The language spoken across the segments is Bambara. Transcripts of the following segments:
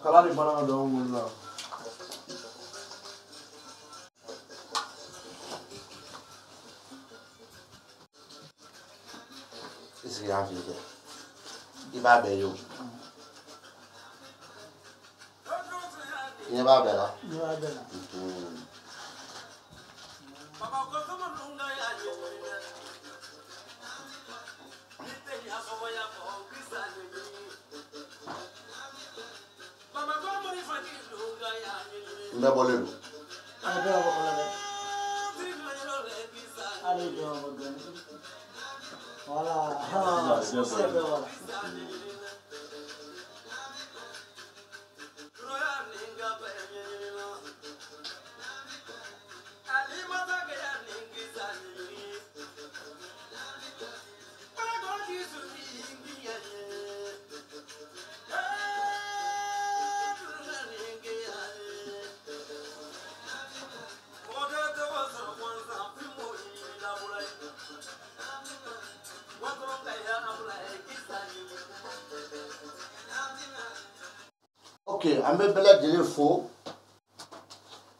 Kalari bana da umurla. Isi ya fi ke. Iba be yo. Iba be la. Iba be la. Nda bolelu. Ada apa kalau ada itu apa kan? Wala, siapa wala? Ok, an bɛ bɛɛ lajɛlen fo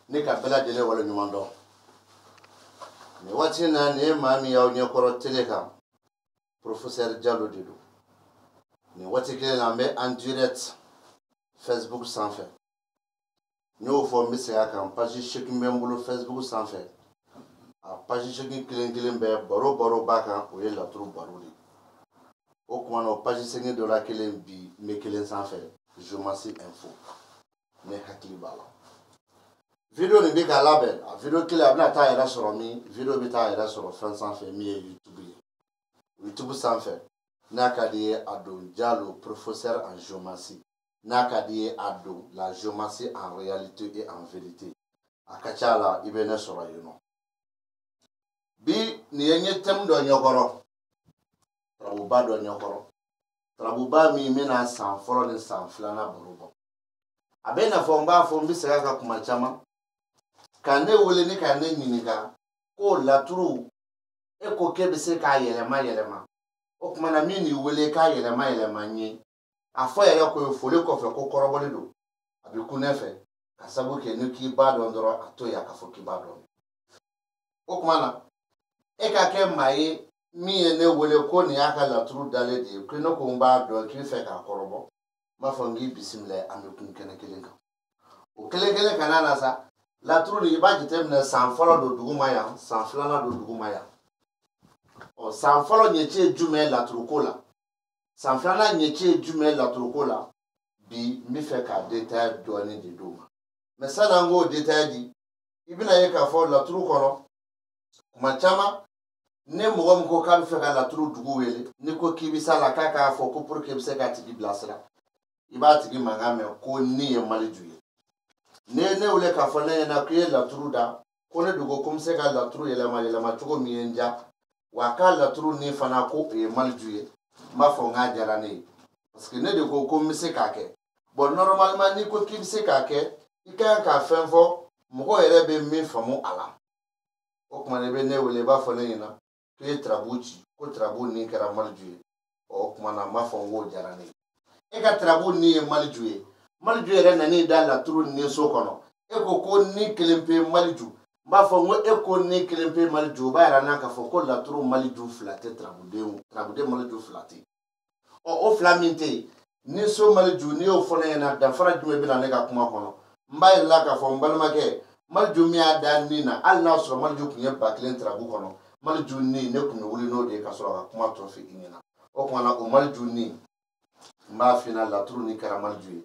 ne ka bɛɛ lajɛlen waleɲuman dɔn nin waati in na nin ye maa min y'aw ɲɛkɔrɔ tele kan Professeur Diallo de don nin waati kelen na an bɛ en direct Facebook sanfɛ n y'o fɔ n bɛ segin a kan page 8 bɛ n bolo Facebook sanfɛ a page 8 kelen kelen bɛɛ baro b'a kan o ye laturu baro de ye o kuma na o page 5 dɔ la kelen bi n bɛ kelen sanfɛ Jomasi Info ne hakili b'a la video nin bɛ k'a labɛn a video kelen a bɛna taa yɛrɛ sɔrɔ min video bɛ taa yɛrɛ sɔrɔ fɛn sanfɛ min ye YouTube ye YouTube sanfɛ n'a ka di ye a don Diallo professeur en géomatie n'a ka di ye a don la géomatie en réalité et en vérité a ka ca la i bɛ ne sɔrɔ yen nɔ bi nin ye n ye thème dɔ ɲɛkɔrɔ tarabuba dɔ ɲɛkɔrɔ tarabuba min bɛna san fɔlɔ ni san filanan baro bɔ a bɛ n'a fɔ n b'a fɔ n bɛ segin a kan kuma caman ka ne wele ni ka ne ɲininka ko laturu e ko k'e bɛ se k'a yɛlɛma o tuma na min n'i wele k'a yɛlɛma n ye a fɔ yɛrɛ ko ye foli kɔfɛ ko kɔrɔbɔli don a bɛ kun ne fɛ ka sabu kɛ ni k'i b'a dɔn dɔrɔn a to yen a ka fɔ k'i b'a dɔn o tuma na e ka kɛ maa ye min ye ne wele ko nin y'a ka laturu dalen de ye ko ne ko n b'a dɔn k'i fɛ k'a kɔrɔbɔ n b'a fɔ n k'i bisimila an bɛ kun kɛnɛ kelen kan o kelen kelen ka na sa laturu nin i b'a jateminɛ san fɔlɔ don dugu ma yan san filanan don dugu ma yan ɔ san fɔlɔ ɲɛci ye jumɛn laturuko la san filanan ɲɛci ye jumɛn laturuko la bi n bɛ fɛ k'a détail dɔɔnin de d'o ma mɛ san'an k'o détail di i bɛna ye k'a fɔ laturu kɔnɔ kuma caman ne mɔgɔ min ko k'a bɛ fɛ ka laturu dugu wele ni ko k'i bɛ s'a la k'a k'a fɔ ko pour que i bɛ se k'a tigi bilasira i b'a tigi mankan mɛn ko ni ye maliju ye ne ye ne wele k'a fɔ ne ɲɛna k'i ye laturu da ko ne dogo ko n bɛ se ka laturu yɛlɛma cogo min ye n diya wa k'a laturu ni fana ko o ye maliju ye n b'a fɔ n k'a diyara ne ye parce que ne de ko ko n bɛ se k'a kɛ bon normalement n'i ko k'i bɛ se k'a kɛ i ka kan ka fɛn fɔ mɔgɔ yɛrɛ bɛ min faamu a la o tuma i bɛ ne wele i b'a fɔ ne ɲɛna k'i ye tarabu ci ko tarabu ni kɛra maliju ye o tuma na n b'a fɔ n k'o diyara ne ye e ka tarabu ni ye maliju ye maliju yɛrɛ nan'i da laturu ni so kɔnɔ e ko ni kelen pe maliju n b'a fɔ n ko e ko ni kelen pe maliju o b'a yira n'a k'a fɔ ko laturu maliju fila tɛ tarabuden maliju fila tɛ o fila min tɛ yen ni so maliju n'i y'o fɔ ne ɲɛna danfara jumɛn bɛ na ne ka kuma kɔnɔ n b'a yirala k'a fɔ n balimakɛ maliju min y'a da nin na hali n'a sɔrɔ maliju tun ye 1000 tarabu kɔnɔ maliju ni ne tun bɛ wuli n'o de ye ka sɔrɔ ka kuma tɔ fɔ i ɲɛna o tuma na o maliju ni n b'a f'i ɲɛna laturu ni kɛra maliju ye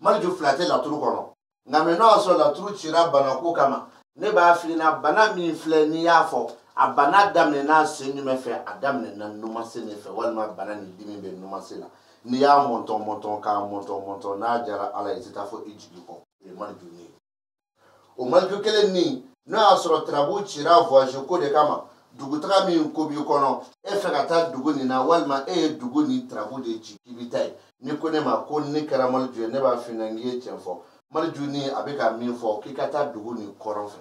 maliju fila tɛ laturu kɔnɔ nka mɛ n'a y'a sɔrɔ laturu cira banako kama ne b'a f'i ɲɛna bana min filɛ n'i y'a fɔ a bana daminɛna sen jumɛn fɛ a daminɛna numansen de fɛ walima bana ni dimi bɛ numansen la n'i y'a mɔntɔn k'a mɔntɔn n'a diyara ala ye i tɛ taa fɔ i jigi kɔ o ye maliju ni ye o maliju kelen ni n'o y'a sɔrɔ tarabu cira voyage ko de kama dugutaga min ko b'i kɔnɔ e fɛ ka taa dugu nin na walima e ye dugu ni tarabu de ci k'i bɛ taa yen ni ko ne ma ko ne kɛra maliju ye ne b'a f'i ɲɛna n k'i ye tiɲɛ fɔ maliju ni a bɛ ka min fɔ k'i ka taa dugu nin kɔrɔn fɛ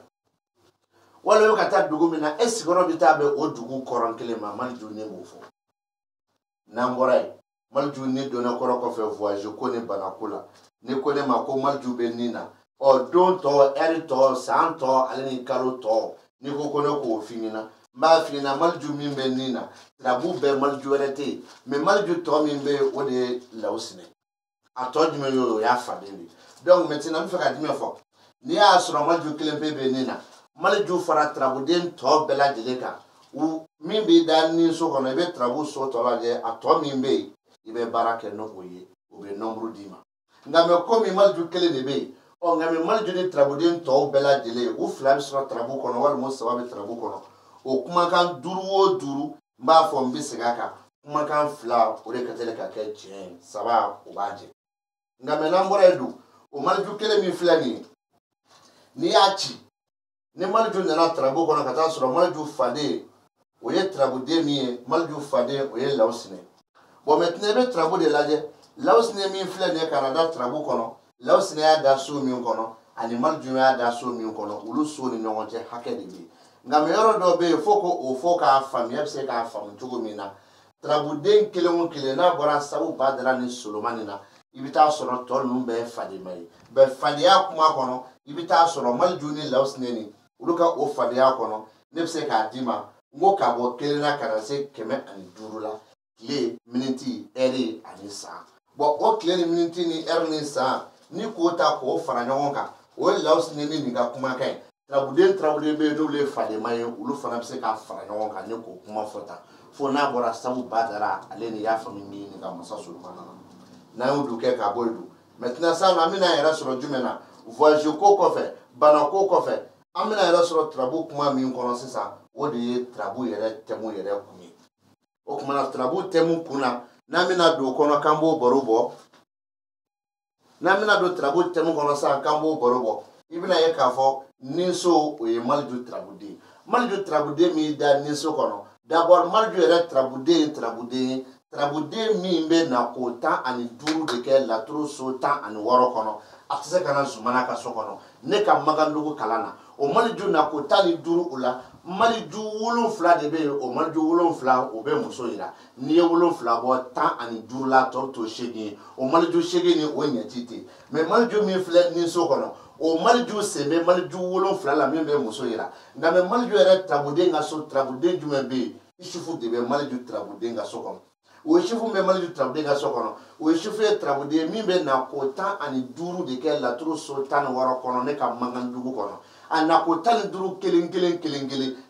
walima i bɛ ka taa dugu min na e sigiyɔrɔ bɛ taa bɛn o dugu kɔrɔn kelen ma maliju ni b'o fɔ n'an bɔra yen malju ni dona koro ko fe voyage ko ni banakula ni ko ne ma ko malju be nina o don to eri to san to ale ni kalo to ni ko ne ko finina ma finina malju min be nina trabu be malju rete me malju to min be o de lausine atoj me yo ya fadeli donc maintenant me fa ka dime fo ni a sura malju kilen be nina malju fara trabu den to bela jeleka u min be dan ni so kono be trabu so to la je ato min be ibe barake no oye o be nombre dima ngame ko mi malju kilen de be o ngame malju ni trabu den to bela jele u flam sura trabu kono wal mo sababe trabu kono o kuma kan duru o duru mba fo mbi sigaka kuma kan fla o de katele ka ke chen saba o baje ngame nambora edu o malju kilen mi flani ni achi ni malju na trabu kono kata sura malju fade o ye trabu de mi malju fade o ye lausine bo metne be trabu de laje lausine mi flani Canada trabu kono lausine ya da so mi kono ani malju ya da so mi kono ulu so ni nyonje hake de bi ngam yoro do be foko o foka fam yebse ka fam tugo mina trabu den kelon kelena bora sabu badra ni solomanina ibita soro tol num be fade mai be fade ya kuma kono ibita soro malju ni lausine ni uluka o fade ya kono nebse ka dima ngo ka bo kelena kana se keme ani durula le miniti eri ani sa bo o kle miniti ni eri ni sa ni ko ta ko fara nyonga ka o lausine ni ga kuma kai trabude be no le fade mai ulu fana se ka fara nyonga ka ni ko kuma fota fo na bora sabu badara ale ni ya fami ni ga masa sulmana na udu ke ka boldu maintenant ça na mina era soro jumena voyage ko ko fe bana ko ko fe amina era soro trabu kuma mi kono sisa o de trabu yere temu yere kumi o kuma na trabu temu kuna na mina do kono kambo borobo na mina do trabu temu kono sa kambo borobo ibina ye ka fo ninso o ye malju trabude mi da ninso kono d'abord malju yere trabude mi be na ko tan ani duru de ke la tro so tan ani woro kono atse kana zumana ka so kono ne ka magandugo kalana o malju na ko tan ni duru ula malju wolon fla de be o malju wolon fla o be muso ira ni ye wolon fla bo tan ani duru la to shegi o malju shegi ni o nyatite me malju mi fla ni so kono o malju sembe malju wolon fla la mi be muso ira ngame malju era trabude nga so trabude jume be isufu de be malju trabude nga so kono o chifu me malju trabude ga sokono o chifu e trabude mi be na kota ani duru de ke la tru sultan waro kono ne ka mangan dugu kono ana kota ni duru kelin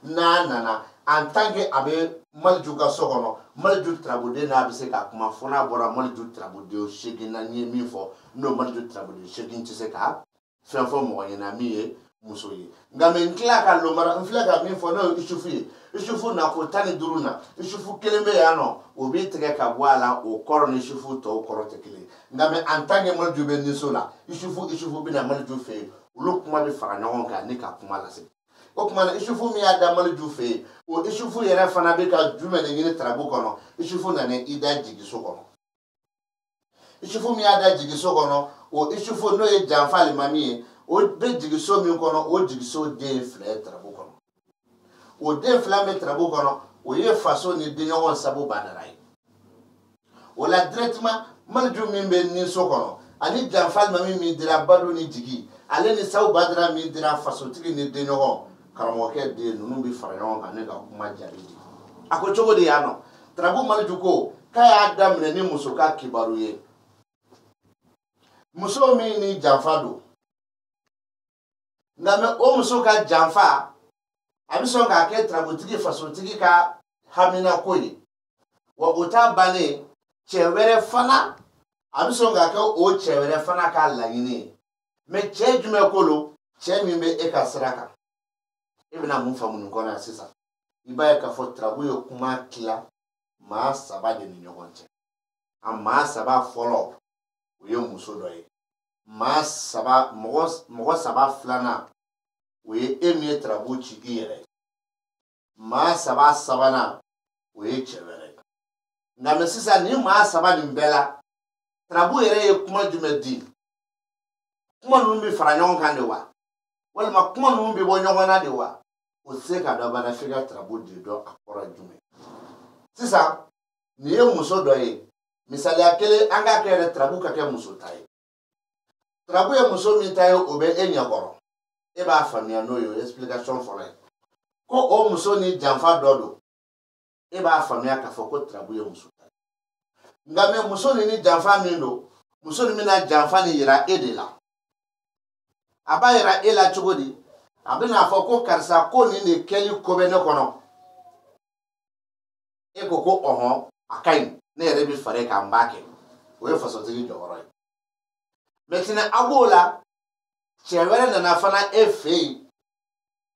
na antange abe malju ga sokono malju trabude na be se ka kuma fona bora malju trabude o shegi na ni mi fo no malju trabude shegi ti se ka fen fo mo yana mi e muso yi ngame nkla ka lo mara nkla ga mi fo no isufu na ko tani duruna isufu kelembe yano obi tege ka bwala o koro ni isufu to koro tekele ngame antange mo jube ni sola isufu bina mal jufe ulu kuma bi fara nyon ka ni ka kuma la se o kuma na isufu mi ada mal jufe o isufu yere fana be ka jume ne ni trabu kono isufu na ne ida jigi so kono isufu mi ada jigi so kono o isufu no e janfali mami o be jigi so mi kono o jigi so de fle trabu kono o de flamme trabu kono o ye façon ni de nyon sabu badarai o la directement malju min be ni so kono ani janfal mami mi dira badu ni jigi ale ni sabu badara mi dira façon tigi ni de nyon karamo ke de nunu bi fara nyon kan ne ka kuma jabi ako chogo de yano trabu malju ko kaya adam ne ni muso ka kibaru ye muso mi ni janfado ngame o muso ka janfa abison ka ke trabutigi fasotigi ka hamina koyi wa ota bane chewere fana abison ka ke o chewere fana ka lanyini me che jume kolo che mi be e ka sraka ibna mun famu ko na sisa ibaye ka fo trabu yo kuma kila ma saba de ni nyogonche amma saba follow o ye muso doye ma saba mo saba flana we emie trabu chigi yere ma saba sabana we chewere ngame sisa ni ma saba ni mbela trabu yere ye kuma jumedi kuma numbi faranyon kan de wa wala ma kuma numbi bo nyongona de wa o se ka da bana figa trabu de do akora jume sisa ni ye muso doye misaliya kelen an ka kɛ yɛrɛ tarabu ka kɛ muso ta ye tarabu ye muso min ta ye o bɛ e ɲɛkɔrɔ e b'a faamuya n'o ye explication fɔlɔ ye ko o muso ni janfa dɔ don e b'a faamuya k'a fɔ ko tarabu ye muso ta ye nka mɛ muso ni janfa min don muso ni bɛna janfa ni yira e de la a b'a yira e la cogo di a bɛna fɔ ko karisa ko nin de kɛli ko bɛ ne kɔnɔ e ko ko ɔhɔn a ka ɲi ne yɛrɛ bɛ fara k'an b'a kɛ o ye fasotigi jɔyɔrɔ ye maintenant a b'o la cɛ wɛrɛ nana fana e fɛ yen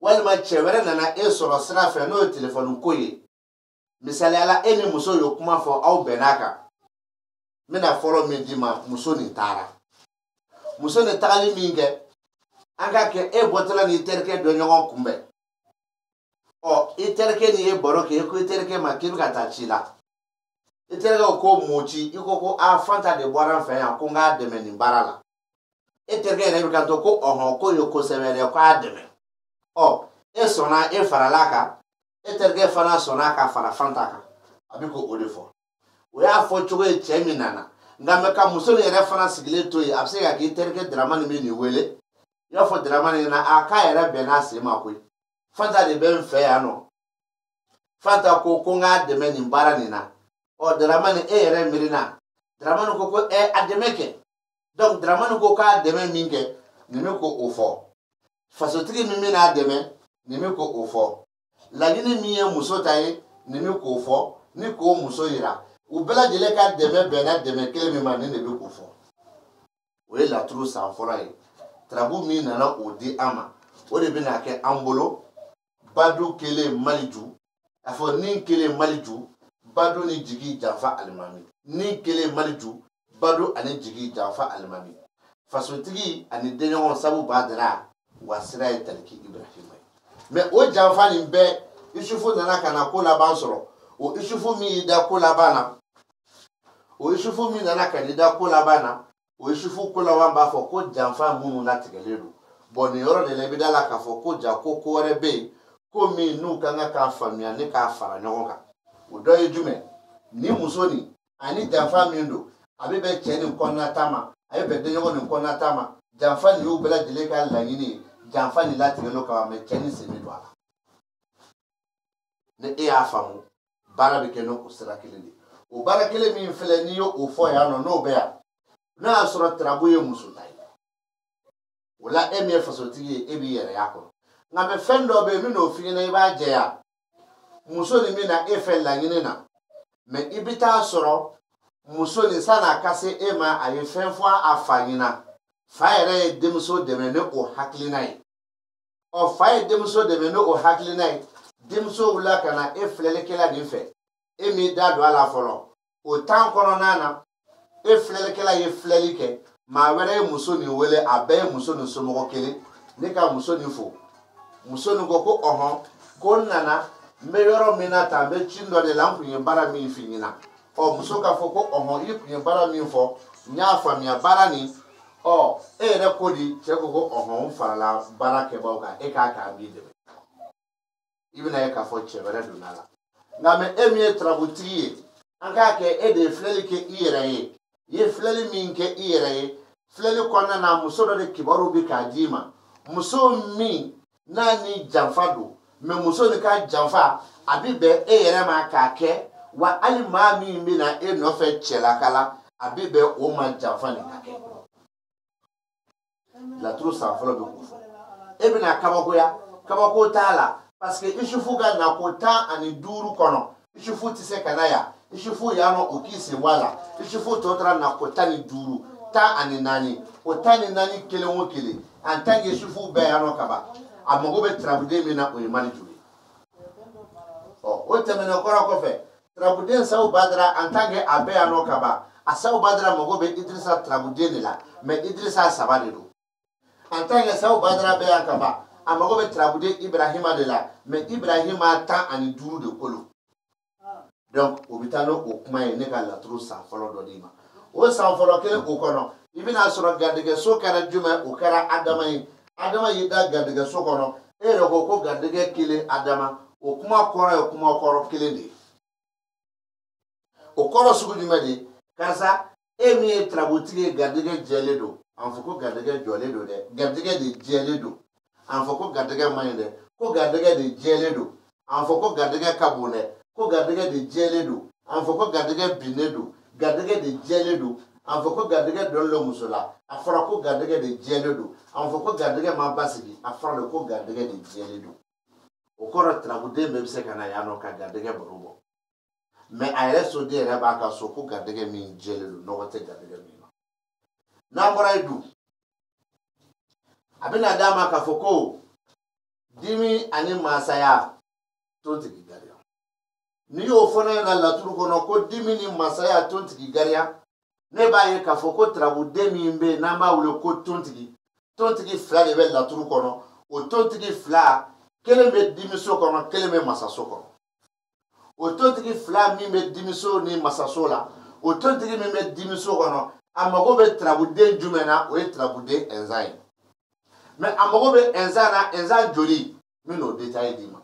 walima cɛ wɛrɛ nana e sɔrɔ sira fɛ n'o ye telefɔni ko ye misaliyala e ni muso y'o kuma fɔ aw bɛnn'a kan n bɛna fɔlɔ min d'i ma muso nin taara muso nin tagali min kɛ an ka kɛ e bɔtɔla ni terikɛ dɔ ɲɔgɔn kunbɛn ɔ i terikɛ ni ye baro kɛ i ko i terikɛ ma k'i bɛ ka taa ci la i terikɛ ko mun ci i ko ko a Fanta de bɔra an fɛ yan ko n k'a dɛmɛ nin baara la e terikɛ yɛrɛ bɛ ka to ko ɔhɔn ko ye kosɛbɛ dɛ k'a dɛmɛ ɔ e sɔnna e farala a kan e terikɛ fana sɔnna ka fara Fanta kan a bɛ ko o de fɔ o y'a fɔ cogo ye cɛ min nana nka mɛ ka muso nin yɛrɛ fana sigilen to yen a bɛ se ka k'i terikɛ Daramani bɛ nin wele i y'a fɔ Daramani ɲɛna a k'a yɛrɛ bɛnn'a sen ma koyi Fanta de bɛ n fɛ yan nɔ Fanta ko n k'a dɛmɛ nin baara nin na ɔ Daramani e yɛrɛ miirina Daramani ko a dɛmɛ kɛ donc Daramani ko k'a dɛmɛ min kɛ nin bɛ ko o fɔ fasotigi min bɛna dɛmɛ nin bɛ ko o fɔ laɲini min ye muso ta ye nin bɛ k'o fɔ ni k'o muso yira u bɛɛ lajɛlen ka dɛmɛ bɛnna dɛmɛ kelen min ma nin de bɛ k'o fɔ o ye laturu san fɔlɔ ye tarabu min nana o di an ma o de bɛna kɛ an bolo badu kelen maliju a fɔ ni kelen maliju badu ni jigi janfa alimami ni kelen maliju badu ani jigi janfa alimami fasotigi ani denɲɔgɔn sabu b'a dara wa sira ye taliki Ibrahima ye mɛ o janfa nin bɛɛ Isufu nana ka na ko laban sɔrɔ o Isufu min y'i da ko laban na o Isufu min nana ka n'i da ko laban na o Isufu ko laban b'a fɔ ko janfa minnu latigɛlen don bon nin yɔrɔ de la i bɛ da la k'a fɔ ko ja ko wɛrɛ bɛ yen ko min n'u kan ka k'a faamuya ni k'a fara ɲɔgɔn kan o dɔ ye jumɛn ni muso nin ani janfa min don a bɛ bɛn cɛ nin kɔnɔna ta ma a bɛ bɛn denɲɔgɔn nin kɔnɔna ta ma janfa nin y'u bɛɛ lajɛlen ka laɲini ye janfa nin latigɛlen don kama mɛ cɛ nin sen bɛ don a la ni e y'a faamu baara bɛ kɛ n'o sira kelen de o baara kelen min filɛ n'i y'o fɔ yan nɔ n'o bɛ yan n'a y'a sɔrɔ tarabu ye muso ta ye o la e min ye fasotigi ye e b'i yɛrɛ y'a kɔnɔ nka mɛ fɛn dɔ bɛ yen n bɛ n'o f'i ɲɛna i b'a jɛya muso nin bɛ na e fɛ laɲini na mɛ i bɛ taa sɔrɔ muso nin san'a ka se e ma a ye fɛn fɔ a fa ɲɛna fa yɛrɛ ye denmuso dɛmɛ ni o hakilina ye ɔ fa ye denmuso dɛmɛ ni o hakilina ye denmuso wulila ka na e filɛlikɛla nin fɛ e m'i da don a la fɔlɔ o temps kɔnɔna na e filɛlikɛla ye filɛli kɛ maa wɛrɛ ye muso nin wele a bɛɛ ye muso nin somɔgɔ kelen ne ka muso nin fo muso nin ko ɔhɔn ko n nana n bɛ yɔrɔ min na tan n bɛ ci dɔ de la n tun ye baara min f'i ɲɛna ɔ muso k'a fɔ ko ɔhɔn i tun ye baara min fɔ n y'a faamuya baara nin ɔ e yɛrɛ ko di cɛ ko ɔhɔn n farala baara kɛbaaw kan e k'a k'a b'i dɛmɛ i bɛna ye k'a fɔ cɛ wɛrɛ donna a la nka mɛ e min ye tarabutigi ye an k'a kɛ e de ye filɛli kɛ i yɛrɛ ye i ye filɛli min kɛ i yɛrɛ ye filɛli kɔnɔna na muso dɔ de kibaru bɛ k'a d'i ma muso min n'a ni janfa don mɛ muso nin ka janfa a bɛ bɛn e yɛrɛ ma k'a kɛ wa hali maa min bɛ na e nɔfɛ cɛlaka la a bɛ bɛn o ma janfa nin ka kɛ laturu san fɔlɔ bɛ k'o fɔ e bɛna kabakoya kabako t'a la parce que Isufu ka nako 15 kɔnɔ Isufu tɛ se ka na yan Isufu yan nɔ o k'i sen bɔ a la Isufu tɔ tora nako 15 14 o 14 kelen o kelen en tant que Isufu bɛɛ yan nɔ kaban a mago bɛ tarabuden min na o ye Maliju ye ɔ o tɛmɛnen kɔrɔ kɔfɛ tarabuden Sawu Badara en tant que a bɛɛ yan nɔ kaban a Sawu Badara mago bɛ Idrissa tarabuden de la mais Idrissa 3 de don en tant que Sawu Badara bɛɛ yan kaban a mago bɛ tarabuden Ibrahima de la mais Ibrahima 15 de kolo donc o bɛ taa n'o kuma ye ne ka laturu san fɔlɔ dɔ d'i ma o san fɔlɔ kelen o kɔnɔ i bɛna sɔrɔ garijɛgɛso kɛra jumɛn o kɛra Adama ye Adama y'i da garijɛgɛso kɔnɔ e yɛrɛ ko garijɛgɛ kelen Adama o kuma kɔrɔ ye kuma kɔrɔ kelen de ye o kɔrɔ sugu jumɛn de ye karisa e min ye trabutigi garijɛgɛ jɛlen don an fɔ ko garijɛgɛ jɔlen don dɛ garijɛgɛ de jɛlen don an fɔ ko garijɛgɛ man ɲi dɛ ko garijɛgɛ de jɛlen don an fɔ ko garijɛgɛ ka bon dɛ ko garijɛgɛ de jɛlen don an fɔ ko garijɛgɛ binnen don garijɛgɛ de jɛlen don an fɔ ko garijɛgɛ dɔnlen don muso la a fɔra ko garijɛgɛ de jɛlen don an fɔ ko garijɛgɛ ma basigi a fɔra de ko garijɛgɛ de jɛlen don o kɔrɔ trabuden bɛɛ bɛ se ka na yan nɔ ka garijɛgɛ baro bɔ mais a yɛrɛ soden yɛrɛ b'a ka so ko garijɛgɛ min jɛlen don nɔgɔ tɛ garijɛgɛ min na n'an bɔra yen dun a bɛna d'a ma k'a fɔ ko dimi ani masaya tontigi gariya n'i y'o fɔ ne ɲɛna laturu kɔnɔ ko dimi ni masaya tontigi gariya ne b'a ye k'a fɔ ko trabuden min bɛ yen n'an b'a wele ko tontigi fila de bɛ laturu kɔnɔ o tontigi fila kelen bɛ dimiso kɔnɔ kelen bɛ masaso kɔnɔ o tontigi fila min bɛ dimiso ni masaso la o tontigi min bɛ dimiso kɔnɔ a mago bɛ trabuden jumɛn na o ye trabuden ɛnzan ye mais a mago bɛ ɛnzan na ɛnzan joli min n'o détail d'i ma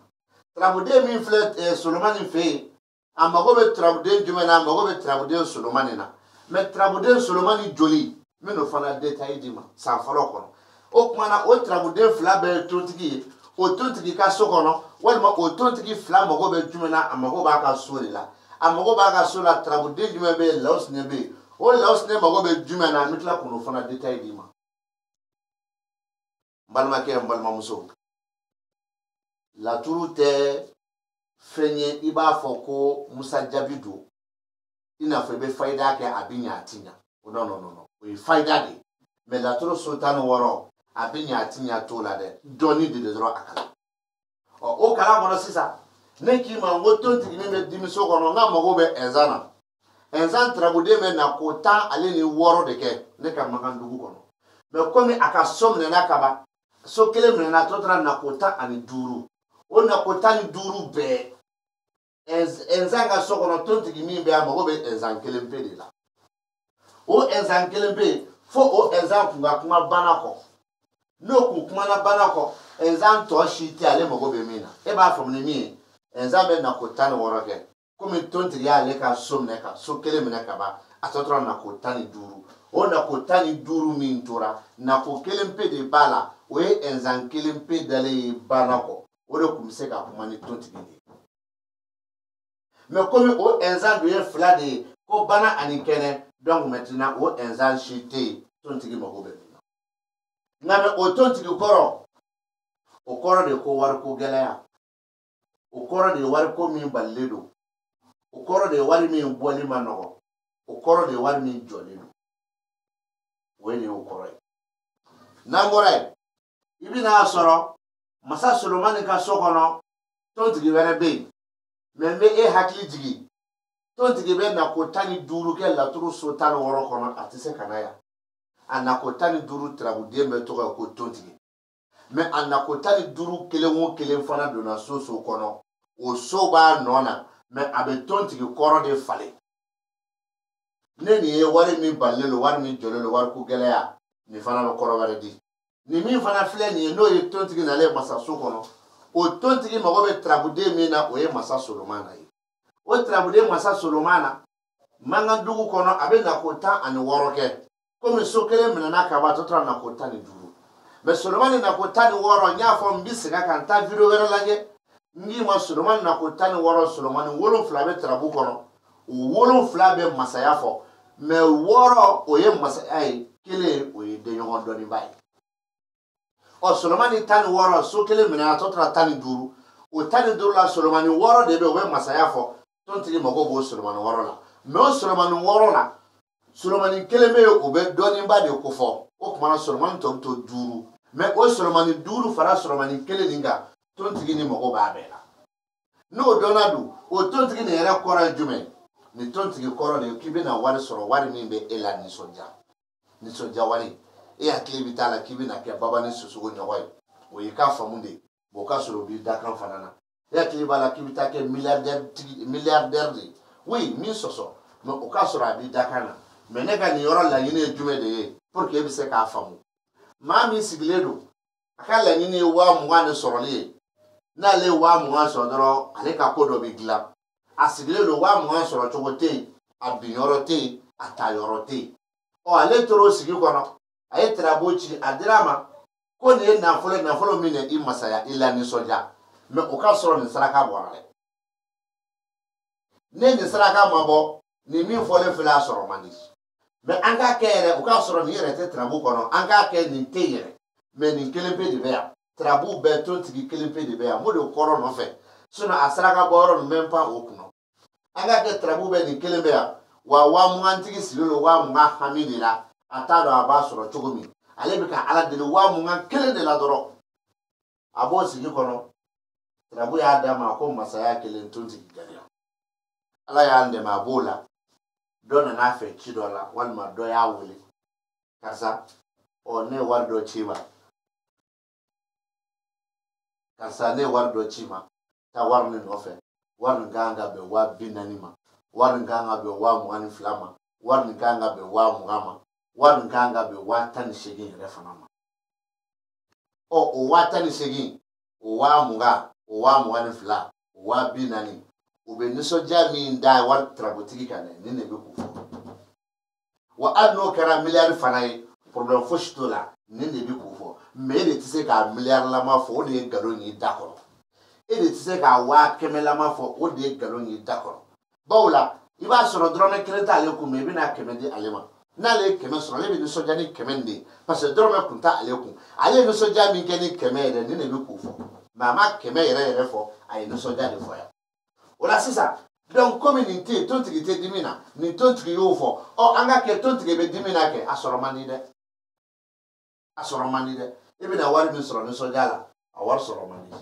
trabuden min filɛ solomani fɛ yen a mago bɛ trabuden jumɛn na a mago bɛ trabuden solomani na mais trabuden solomani joli min n'o fana détail d'i ma san fɔlɔ kɔnɔ o tuma na o trabuden fila bɛɛ ye tontigi ye o tontigi ka so kɔnɔ walima o tontigi fila mago bɛ jumɛn na a mago b'a ka so de la a mago b'a ka so la trabuden jumɛn bɛ yen lawusinɛ bɛ yen o lawusinɛ mago bɛ jumɛn na an bɛ tila k'o fana détail d'i ma n balimakɛ n balimamuso laturu tɛ fɛn ye i b'a fɔ ko musa jaabi don i n'a fɔ i bɛ fayida kɛ a bɛ ɲɛ a ti ɲɛ non o ye fayida de ye mais laturu so tan ni wɔɔrɔ a bɛ ɲɛ a ti ɲɛ t'o la dɛ dɔɔni de dɔrɔn a kalan o kalan kɔnɔ sisan ne k'i ma n ko tontigi min bɛ dimiso kɔnɔ n ka mago bɛ ɛnzan na ɛnzan trabuden bɛ na ko 16 de kɛ ne ka makan dugu kɔnɔ mais komi a ka so minɛna kaban so kelen minɛna tɔ tora nako 15 o nako 15 bɛɛ ɛnzan ka so kɔnɔ tontigi min bɛ a mago bɛ ɛnzan kelen pe de la o ɛnzan kelen pe fo o ɛnzan kun ka kuma bana kɔ n'o kun kumana bana kɔ ɛnzan tɔ si tɛ ale mago bɛ min na e b'a faamu ni min ye ɛnzan bɛ nako 16 kɛ komi tontigi y'ale ka so minɛ ka so kelen minɛ ka ban a tɔ tora nako 15 o nako 15 min tora nako kelen pe de b'a la o ye ɛnzan kelen pe dalen ye bana kɔ o de tun bɛ se ka kuma ni tontigi de ye mais komi o ɛnzan dun ye fila de ye ko bana ani kɛnɛ donc maintenant o ɛnzan si tɛ yen tontigi mago bɛ min na nka o tontigi kɔrɔ o kɔrɔ de ko wariko gɛlɛya o kɔrɔ de ye wariko min balilen don o kɔrɔ de ye wari min bɔli ma nɔgɔ o kɔrɔ de ye wari min jɔlen don o ye nin o kɔrɔ ye n'an bɔra yen i bɛna sɔrɔ masa solomani ka so kɔnɔ tontigi wɛrɛ bɛ yen mais n bɛ e hakili jigin tontigi bɛ nako 15 kɛ laturu so 16 kɔnɔ a tɛ se ka na yan a nako 15 trabuden bɛ tɔgɔ ye ko tontigi mais a nako 15 kelen o kelen fana donna so kɔnɔ o so b'a nɔ na mais a bɛ tontigi kɔrɔ de falen ne nin ye wari min balilen don wari min jɔlen don wariko gɛlɛya nin fana bɛ kɔrɔ wɛrɛ di nin min fana filɛ nin ye n'o ye tontigi nalen masaso kɔnɔ o tontigi mago bɛ trabuden min na o ye masa solomana ye o trabuden masa solomana mankan dugu kɔnɔ a bɛ nako 16 kɛ komi so kelen minɛna ka ban a tɔ tora nako 15 mais solomani nako 16 n y'a fɔ n bɛ segin a kan n taa video wɛrɛ lajɛ n k'i ma solomani nako 16 solomani 7 bɛ tarabu kɔnɔ o 7 bɛ masaya fɔ mais 6 o ye masaya ye kelen o ye denɲɔgɔn dɔnniba ye ɔ solomani 16 so kelen minɛ a tɔ tora 15 o 15 la solomani 6 de bɛ o bɛ masaya fɔ tontigi mago b'o solomani 6 la mais o solomani 6 la solomani kelen bɛ yen o bɛ dɔnniba de ko fɔ o tuma na solomani tɔ bɛ to 5 mais o solomani 5 fara solomani kelen nin kan tontigi ni mago b'a bɛɛ la n'o dɔnna dun o tontigi nin yɛrɛ kɔrɔ ye jumɛn ni tontigi kɔrɔ de ye k'i bɛna wari sɔrɔ wari min bɛ e la nisɔndiya wari e hakili bɛ t'a la k'i bɛna kɛ baba ni sosogo ɲɔgɔn ye o y'i ka faamu de ye o ka sɔrɔ o b'i dakan fana na e hakili b'a la k'i bɛ taa kɛ milliardaire de ye oui min sɔsɔ mais o ka sɔrɔ a b'i dakan na mais ne ka nin yɔrɔ laɲini ye jumɛn de ye pour que e bɛ se k'a faamu maa min sigilen don a ka laɲini ye 20,000 de sɔrɔli ye n'ale ye 20,000 sɔrɔ dɔrɔn ale ka ko dɔ bɛ dilan a sigilen don 20,000 sɔrɔ cogo tɛ yen a binyɔrɔ tɛ yen ata yorote o ale toro sigi kono aye trabochi adirama ko ne na folo mine I masaya illa ni soja me o ka soro ni saraka borale ne ni saraka mabo ni mi fole fila soro mani me anga kere o ka soro ni rete trabo kono anga ke ni teyere me ni kelempe de bea trabo be tontigi kelempe de bea mo de koro no fe suna asaraka boro no mempa okuno anga ke trabo be ni kelembe ya wa mu antigi silolo wa mu hamidira atado abasoro chogomi alebika ala de wa mu kele de la doro abo sigi kono trabo ya adama ko masaya kele tontigi gari ala ya ande mabola dona na fe chidola wal ma do ya wuli kasa o ne wardo chiba kasa ne wardo chima ta warni nofe warni ganga be wa binanima warni ganga be wa muani flama warni ganga be wa muama warni ganga be wa tan shegin refanama o wa tan shegin o wa muga o wa muani fla o wa binani ube niso jami nda war trabotiki kane nene be ku wa adno kara milliard fanay problem foshtola nene be ku fo me de tise ka milliard la ma fo de galo ni dakoro e de tise ka wa kemela ma fo o de galo ni dakoro bawla iba soro drone kreta ale ku me bina kemedi alema na le keme soro le be niso jani kemende parce que drone kunta ale ku ale niso jami keni kemede nene be ku fo mama keme yere fo ay niso jani fo ya Ola sisa donc communauté tontigi te dimina ni tontigi yo fo o anga ke tontigi be dimina ke asoromani de ibina wari min soro ni sojala a war soromani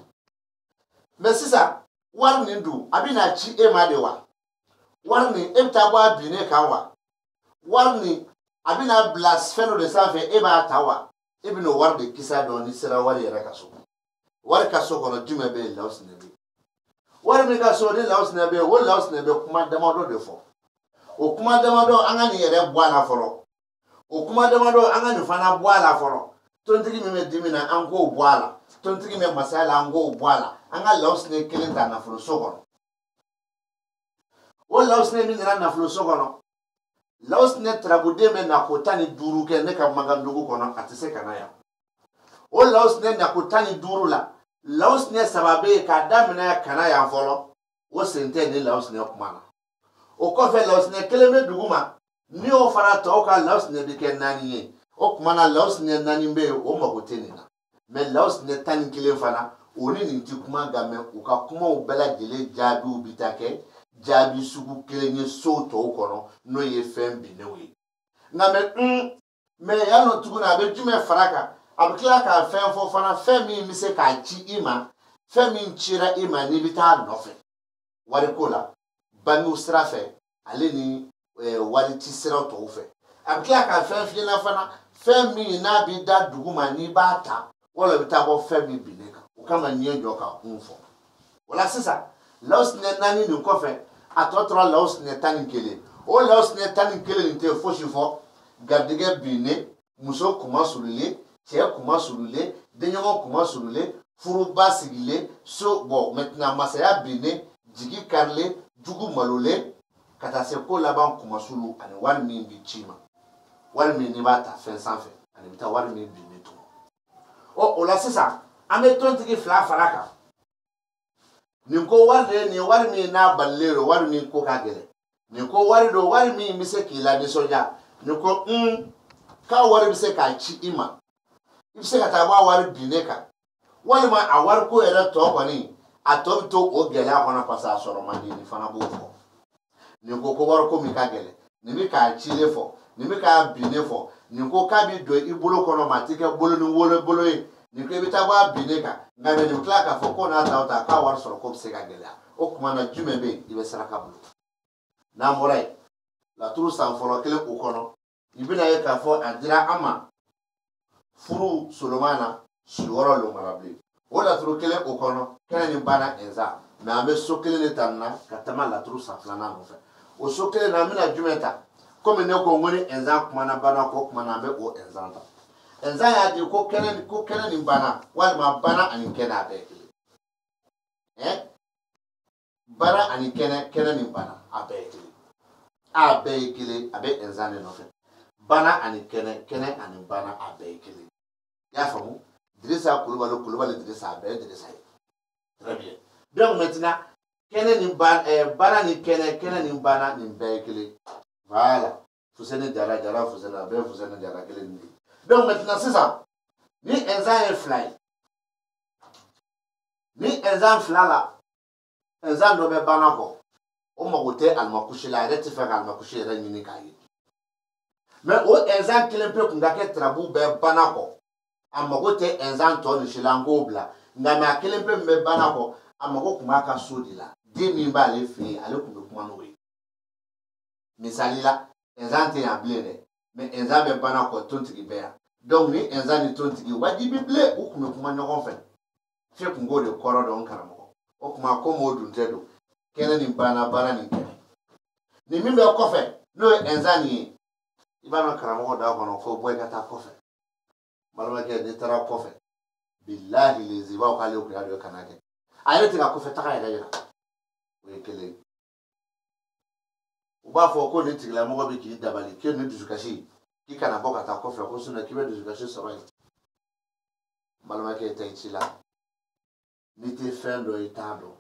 mais sisa war ni ndu abina chi e ma de wa war ni ebta bo abine kan wa war ni abina blasphème de sanfe e ba tawa ibino war de kisa do ni sira wari yere kaso war kaso kono jume be laos ne wari mi ka so ni laos na be wo laos na be kuma damado de fo o kuma damado anga ni yere boala foro o kuma damado anga ni fana boala foro tontigi mi me dimina ango boala tontigi me masala ango boala anga laos ne kelenta na foro sokono o laos ne mi na foro sokono laos ne trabude me na kotani duru ke ne ka magandugo kono atise kanaya o laos ne na kotani duru la laos ne sababe ka damina kana ya folo o sente ni laos ne kumana o ko fe laos ne keleme duguma ni o fara to ka laos ne bike nani ye o kumana laos ne nani be o magoteni na me laos ne tani kile fana oni ni ti kuma game o ka kuma o bela gele jabi bitake jabi sugu kele ni so to kono no ye fem bi ne we ngame me ya no tuguna be jume faraka abikla ka fɛn fo fana fɛn min bɛ se k'a ci I ma fɛn min cira I ma n'i bɛ taa nɔfɛ wari ko la bangiw sira fɛ ale ni wari ci siraw tɔw fɛ a bɛ tila ka fɛn f'i ɲɛna fana fɛn min n'a bɛ da dugu ma n'i b'a ta wala i bɛ taa bɔ fɛn min binnen kan o kama ɲɛ jɔ ka kun fɔ o la sisan laos ɲɛ naani nin kɔfɛ a tɔ tora laos ɲɛ 11 o laos ɲɛ 11 nin tɛ fosi fɔ garijɛgɛ binnen muso kuma surulen cɛ kuma surule denɲɔgɔn kuma surule furuba sigile so bon maintenant masaya binnen jigi karile jugu malole ka taa se ko laban kuma sulu ani wari min bi ci ma wari min n'i b'a ta fɛn sanfɛ ani bɛ taa wari min binnen to o la sisan an bɛ tontigi fila fara kan nin ko wari de nin ye wari min n'a balilen don wari min ko ka gɛlɛn nin ko wari don wari min bɛ se k'i la nisɔndiya nin ko k'a wari bɛ se k'a ci I ma I bɛ se ka taa bɔ a wari binnen kan walima a wari ko yɛrɛ tɔ kɔni a tɔ bɛ to o gɛlɛya kɔnɔ parce que a sɔrɔ man di nin fana b'o fɔ nin ko wari ko min ka gɛlɛn nin bɛ k'a cilen fɔ nin bɛ k'a binnen fɔ nin ko k'a bɛ don I bolo kɔnɔ ma a tɛ kɛ bolo ni wolo ye nin ko I bɛ taa bɔ a binnen kan nka mɛ nin tila k'a fɔ ko n'a ta o ta k'a wari sɔrɔ ko bɛ se ka gɛlɛya o tuma na jumɛn bɛ yen I bɛ saraka bolo n'an bɔra yen laturu san fɔlɔ kelen o kɔnɔ I bɛna ye k'a fɔ a dira an ma furu solomana siyɔrɔ lomarabili o laturu kelen o kɔnɔ kɛnɛ ni banna ɛnza mɛ an bɛ so kelen de ta nin na ka tɛmɛ laturu san filanan nɔfɛ o so kelen na an bɛna jumɛn ta komi ne ko n ko ni ɛnza kumana banna ko kumana an bɛ o ɛnza ta ɛnza y'a di ko kɛnɛ ni banna walima banna ani kɛnɛ a bɛɛ kelen bana ani kɛnɛ ni banna a bɛɛ kelen abe kele abe enzane no fe bana ani kene ani bana abe kele ya famu Idrissa Coulibaly Idrissa abe Idrissa très bien donc maintenant kene ni bana ni kene ni bana ni be kele voilà Fuseni Jara Fuseni abe Fuseni Jara kele ni donc maintenant c'est ça ni enzane fly ni enzane flala enzane no be bana ko o magote almakushi la rete fa almakushi ra nyini kai mais o enzan kilempe kunga ke trabu be banako amagote enzan to ni shilango bla ngame akilempe me banako amago kuma ka sodila de mi ba le fi ale ku kuma no we misali la enzan te ya blede mais enzan be banako tontigi be ya donc ni enzan ni tontigi wajibi ble o kuma nyogon fe fe kungo de koro don karamo o kuma ko modun tedo kene ni bana ni kene ni mimbe kofe no enzani ibana karamo da kono ko boy kata kofe malama ke de tara kofe billahi lezi ba kale ko yado kanake ayete ka kofe taka ya we kele uba fo ko ni tigla mo be ki dabali ke ni dusukashi ki kana boka ta kofe ko suna ki be dusukashi so right malama ke tay chila ni te fendo itado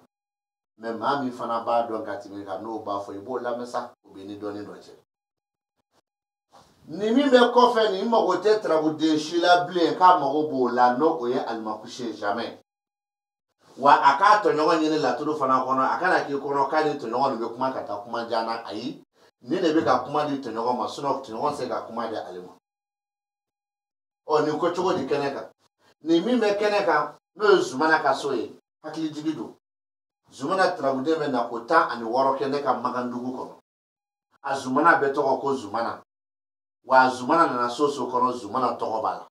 mais mami fana ba don katimi ka no ba fo ibo la mesa obini doni no che ni mi me ko fe ni mo go te trabu de shila ble ka mo go bo la no oye almakushe jamais wa aka to nyogo nyine la turu fana kono aka na ki kono ka ni to nyogo no be kuma kata kuma jana ayi ni ne be ka kuma di to nyogo ma suno to nyogo se ka kuma de alima o ni ko chogo di keneka ni mi me keneka no zumana ka soye hakili jigido Zumana trabude me na kota ani woro kende ka magandugu kono. Azumana be toko ko zumana. Wa zumana na soso kono zumana toko bala.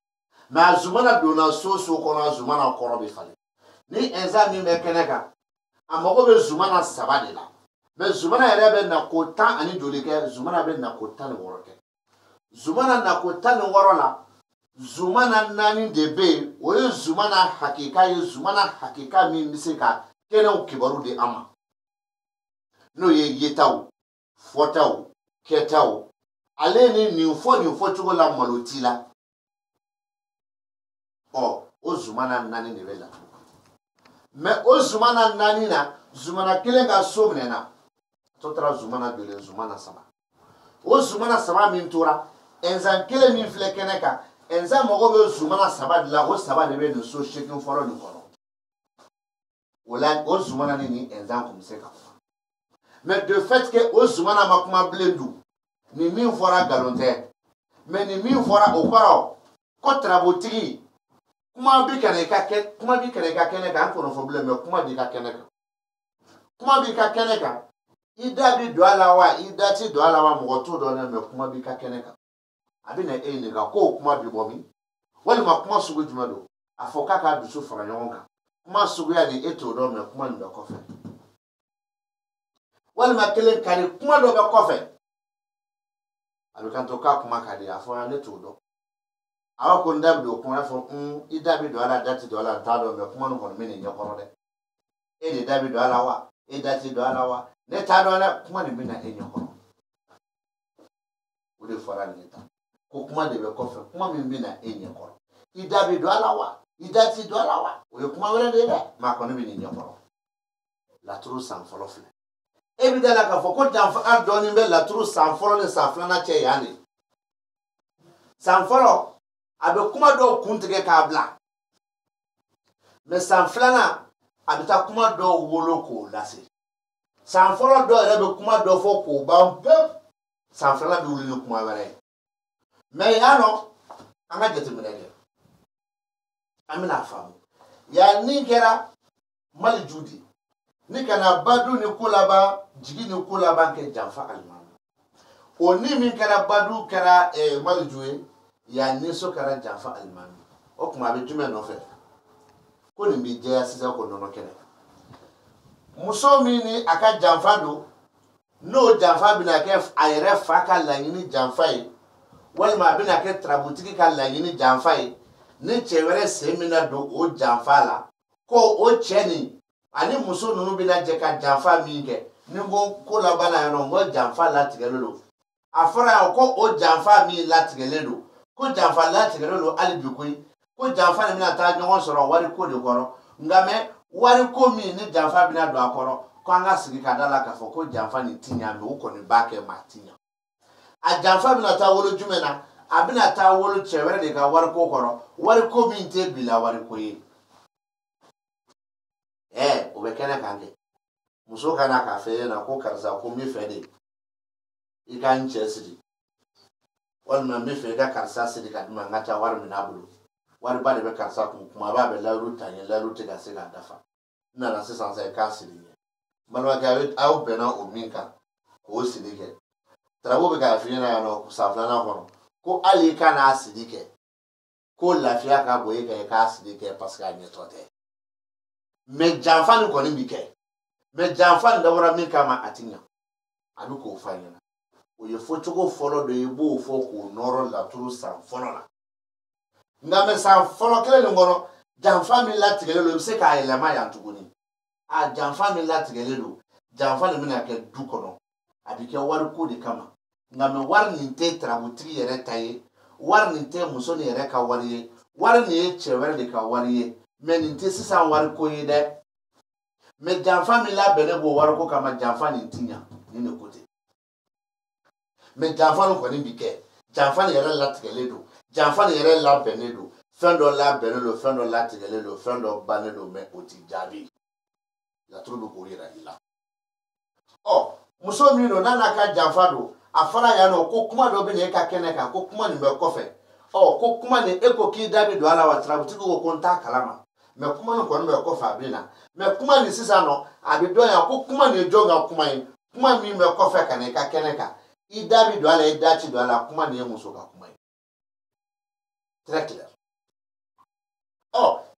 Ma zumana do na soso kono zumana koro be fale. Ni enza mi me keneka. Amogo be zumana sabade la. Me zumana erebe na kota ani dolike zumana be na kota ni woro ke. Zumana na kota ni woro la. Zumana nani debe oye zumana hakika mi misika kene o kibaru de ama no ye yetaw fotaw ketaw ale ni fo chugo la malotila o zumana nani ne bela me o zumana nani na zumana kelenga somnena totra zumana bele zumana sama o zumana sama min tora enzan kele min flekeneka enzan mogo be zumana sama de la o sama de be no so shekin foro ni kono Ola ozumana ni enzan kumseka mais de fait que ozumana makuma blendu ni min fora galonte mais ni min fora okoro ko trabotigi kuma bi kane ka kene ka kono problème kuma bi ka kene ka ida bi do alawa ida ti do alawa mo to do na me kuma bi ka kene ka abi na ni ka ko kuma bi bomi wali makuma sugu jumado afoka ka dusu fora nyonka kuma sugu ya ni eto do me kuma ndo kofe wal ma kelen kari kuma do ba kofe alu kan to ka kuma kadi afo ne to do awa ko ndam do kuma fo ida bi do ala dati do ala ta do me kuma no ko me ni nyokoro de e de dabi do ala wa e dati do ala wa ne ta do ala kuma ni me na e nyokoro o de fora ni ta ko kuma de be kofe kuma me na e nyokoro ida bi do ala wa idati do ala wa o kuma wala de ma ko ni ni nyokoro la turu san folo fle e bi dala ka fo ko janfa a do ni be la turu san folo ni san flana che yani san folo abe kuma do kuntige ka bla me san flana abita kuma do wolo ko lase san folo do rebe kuma do fo ko ba san flana bi wuli kuma wala me ya no anga jeti mele amina famu ya ni kera mali judi ni kana badu ni kulaba jigi ni kulaba ke janfa alman o ni min kera badu kera mali juwe ya ni so kera janfa alman o kuma be jume no fe ko ni bi je asisa ko no kene muso mi ni aka janfa do no janfa bi na ke ayre fa ka la ni janfa yi wal ma bi na ke trabutiki ka la ni janfa yi ni chewere semina do o janfa la ko o cheni ani muso nunu bi na je ka janfa mi ke ningo ko la bana ya no ngo jamfa la tigelelo afara ko o jamfa mi la tigelelo ko jamfa la tigelelo ali bikui ko jamfa ni na ta nyon soro wari ko de koro ngame wari ko mi ni jamfa bi na do akoro ko anga sigi kadala ka fo ko jamfa ni tinya mi uko ni bake matinya a jamfa bi na ta wolo jumena abina ta wolo chewere de ka wari ko koro wari ko mi nte bila wari ko yi obekene kange muso kana ka fe na ko karza ko mi fe de ikan chesidi wala mi fe ga karsa sidi ka duma ngata war mi na bulu war ba de be karsa ko kuma ba be la ruta ni la ruta ga se ga dafa na na se sansa ka sidi malwa ga au be na o minka ko sidi ke trabo be ga fe na no ko safla na ko ali kana sidi ke ko lafiya ka boye ka sidi ke parce que ni tote me jamfani ko ni bike me jamfani da wora min kama atinya abi ko fanyana o ye fochugo folo do yibo fo ko noro la turu san folo na ngame san folo kele ni ngoro jamfani la tigele lo se ka elema ya ntuguni a jamfani la tigele lo jamfani mina ke du kono abi ke war ko di kama ngame war ni te trabuti yere taye war ni te muso ni yere ka wariye war ni chewere de ka wariye men nti sisa war ko yi de me jamfa mi la bele bo war ko kama jamfa ni tinya ni ne kote me jamfa no ko ni bike jamfa ni yere la tigele do jamfa ni yere la bene do fendo la bene lo fendo la tigele lo fendo bane do me oti jabi la trubu ko yira ila muso mi no nana ka jamfa do afara ya no ko kuma do be ne ka kene ka ko kuma ni me kofe ko kuma ni eko ki dabi do ala wa trabuti ko konta kalama me kuma no kono me ko fa bina me kuma ni sisa no abido ya ko kuma ni jonga kuma yi kuma mi me ko fa kan ka keneka I dabi do ala I dachi do ala kuma ni muso ka kuma yi très clair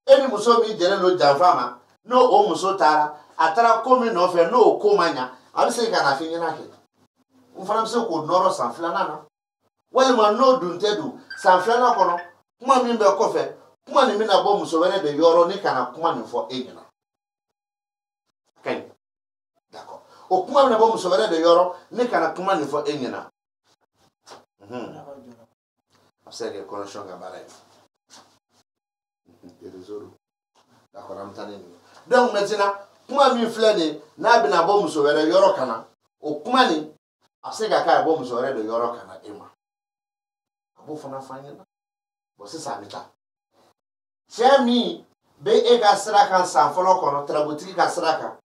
eni muso mi jere lo janfama no o muso tara atara komi no fe no ko manya abi se kana fi nyina ke mfana mse ko noro sanflana na wale ma no duntedu sanflana kono kuma mi me ko fe kuma ni mina bo muso were de yoro ni kana kuma ni fo enyina okay d'accord o kuma mi na bo muso were de yoro ni kana kuma ni fo enyina absege connexion ga bare d'accord am tane donc maintenant kuma mi flene na bi na bo muso were yoro kana o kuma ni absege ka bo muso were de yoro kana ema abo fana fanyina bo se samita Chemi be ega sraka san folo kono trabutiki ka sraka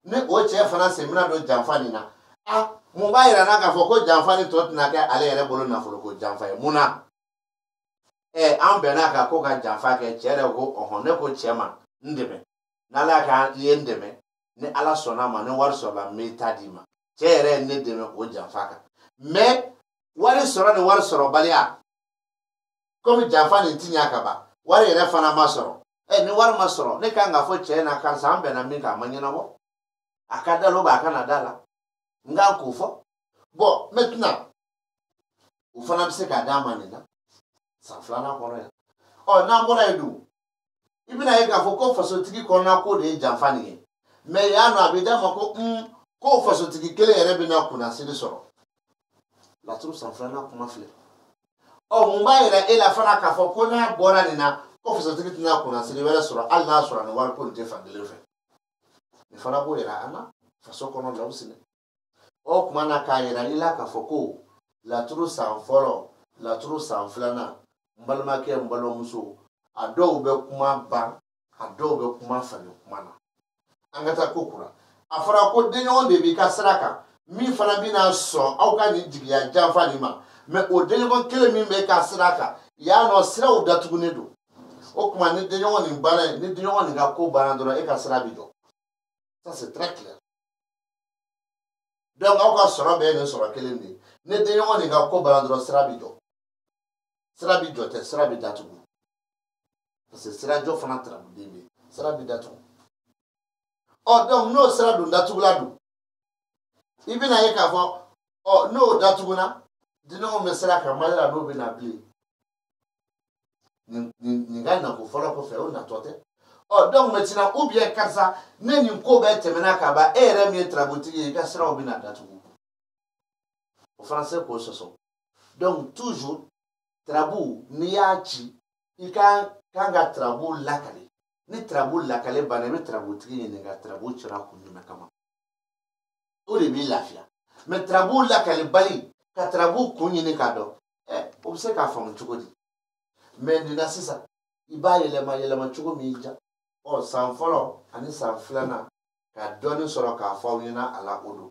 ne o che fana semina do jamfani na mo ba ira na ka foko jamfani to na ka ale ere bolo na folo ko jamfani muna an be na ka ko ka jamfa ke chere ko ohone ko chema ndeme na la ka ye ndeme ne ala sona ma ne war so ba meta dima chere ne deme ko jamfa ka me wari soro ne war soro balia ko jamfani tinya ka ba wari ere fana masoro ni war masoro ne ka nga fo che na kan sambe na minka manyina bo akada lo ba kana dala nga ko fo bo maintenant u fana bse ka dama ni na sanflana kono ya na mbona edu ibina ye ka fo ko faso tigi kono na ko de jamfani me ya no abida mako ko faso tigi kele ere bi na kuna sidi soro la tru sanflana kuma fle mumbaira ila fana ka fo ko na bora ni na ko faso tigi na kuna sidi wala soro alla soro ni war ko de fandele fe ni fana bo ira ana faso kono la usine kuma na ka ira ila ka fo ko la tru sanfolo la tru sanflana mbalma ke mbalo muso ado be kuma ba ado be kuma fani kuma na angata kokura afara ko denyo de bi ka sraka mi fana bi na so au ka ni digia jamfa ni ma me o denyo kele mi be ka sraka ya no sra o datugune do o kuma ni denyo ni bana ni denyo ni ga ko bana do e ka sra bi do ça c'est très clair donc au ka sra be ni sra kele ni denyo ni ga ko bana do sra bi do srabi jote srabi datu parce que srajo fana trabu debe srabi datu donc no sradu datu ladu ibina ye ka fo no datu na dino me sraka mala no bi na bli ni ga na ko folo ko fe o na tote Oh, donc maintenant, ou bien comme ça, n'est ni ko bête menaka et remi trabouti, cassera au binadatou. Au français, quoi ce sont. Donc, toujours, trabou, niachi, il can ga trabou lakale. Ni trabou lakale, baname trabouti, ni ga trabou chira kuni makama. Ou les mille lafia. Mais trabou lakale bali, ka trabou kuni ni kado. Obse ka fam chukodi. Mais ni nasisa, iba yelema chuko mija. Oh, san folo, ani san flana, ka doni soro ka fawina ala odo.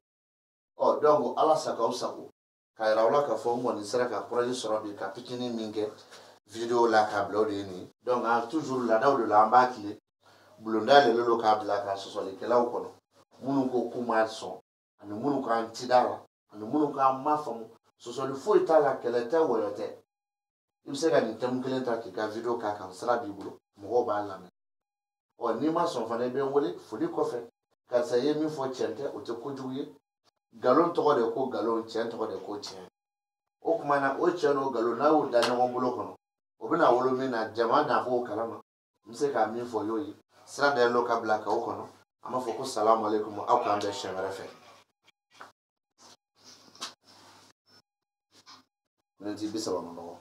Oh, donc, ala saka usako. Ka rawla ka fo mo ni sera ka projet soro bi ka pikini minge vidéo la ka blodi ni. Donc, toujours la daw de la mbakile. Bulonda le lolo ka bla ka so le kela ukono. Munu ko kuma son. Ani munu ko antidala. Ani munu ko mafamu. So le fo itala keleta woyote. Ibse ga ni tem kelenta ki ka vidéo ka sera bi bulo. Mo ba la me. O ni ma son fane be wole fuli ko fe ka sa ye mi fo chente o te ko juye galon to de ko galon chente to de ko chen o kuma na o cheno galon na o da na bulo kono o bina wolo mi na jama na fo kalama mse ka mi fo yoyi sra de lo ka blaka o kono ama fo ko salamu alaikum au ka ande shemere fe nanti bisa wa no